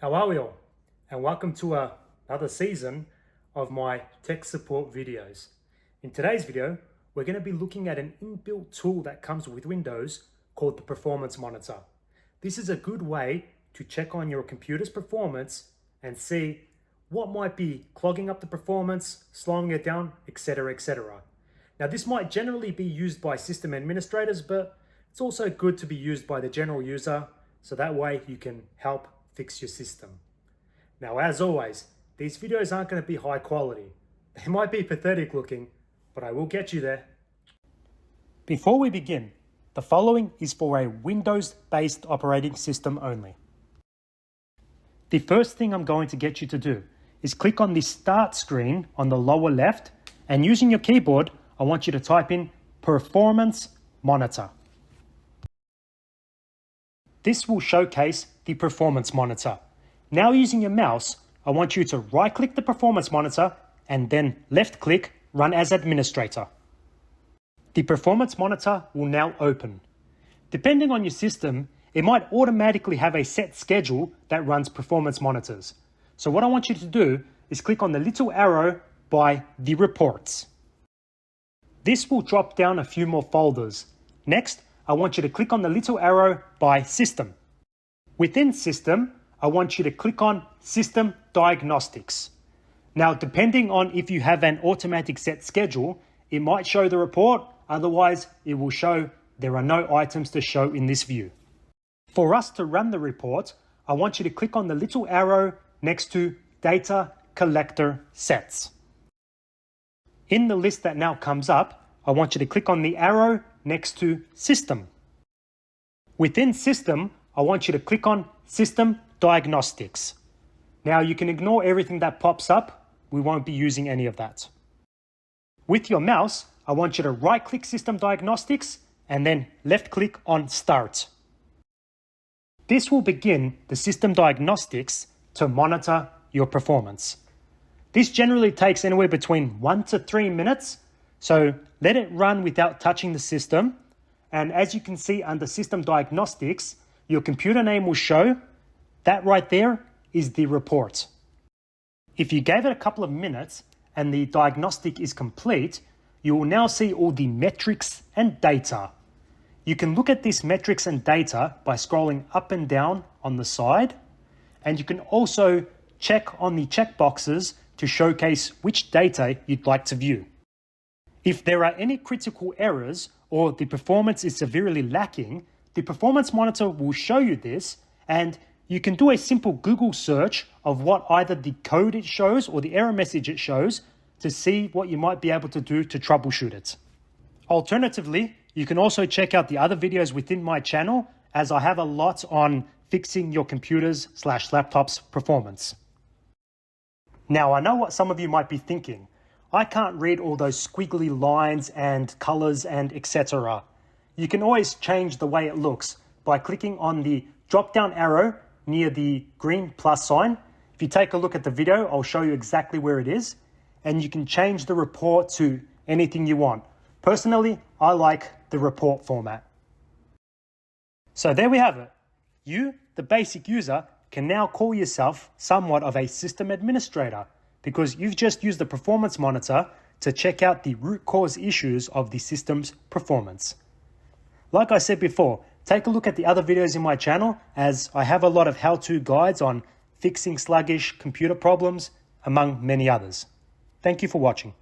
How are we all? And welcome to another season of my tech support videos. In today's video, we're going to be looking at an inbuilt tool that comes with Windows called the Performance Monitor. This is a good way to check on your computer's performance and see what might be clogging up the performance, slowing it down, etc., etc. Now, this might generally be used by system administrators, but it's also good to be used by the general user, so that way you can help fix your system. Now, as always, these videos aren't going to be high quality. They might be pathetic looking, but I will get you there. Before we begin, the following is for a Windows-based operating system only. The first thing I'm going to get you to do is click on the Start screen on the lower left, and using your keyboard, I want you to type in Performance Monitor. This will showcase the Performance Monitor. Now, using your mouse, I want you to right-click the Performance Monitor and then left-click Run as Administrator. The Performance Monitor will now open. Depending on your system, it might automatically have a set schedule that runs performance monitors. So what I want you to do is click on the little arrow by the reports. This will drop down a few more folders. Next, I want you to click on the little arrow by System. Within System, I want you to click on System Diagnostics. Now, depending on if you have an automatic set schedule, it might show the report, otherwise it will show there are no items to show in this view. For us to run the report, I want you to click on the little arrow next to Data Collector Sets. In the list that now comes up, I want you to click on the arrow next to System. Within System, I want you to click on System Diagnostics. Now, you can ignore everything that pops up. We won't be using any of that. With your mouse, I want you to right-click System Diagnostics and then left-click on Start. This will begin the System Diagnostics to monitor your performance. This generally takes anywhere between 1 to 3 minutes, so let it run without touching the system. And as you can see under System Diagnostics, your computer name will show. That right there is the report. If you gave it a couple of minutes and the diagnostic is complete, you will now see all the metrics and data. You can look at these metrics and data by scrolling up and down on the side, and you can also check on the checkboxes to showcase which data you'd like to view. If there are any critical errors or the performance is severely lacking, the Performance Monitor will show you this, and you can do a simple Google search of what either the code it shows or the error message it shows to see what you might be able to do to troubleshoot it. Alternatively, you can also check out the other videos within my channel, as I have a lot on fixing your computers/laptops performance. Now, I know what some of you might be thinking. I can't read all those squiggly lines and colors and etc. You can always change the way it looks by clicking on the drop-down arrow near the green plus sign. If you take a look at the video, I'll show you exactly where it is, and you can change the report to anything you want. Personally, I like the report format. So there we have it. You, the basic user, can now call yourself somewhat of a system administrator because you've just used the Performance Monitor to check out the root cause issues of the system's performance. Like I said before, take a look at the other videos in my channel, as I have a lot of how-to guides on fixing sluggish computer problems, among many others. Thank you for watching.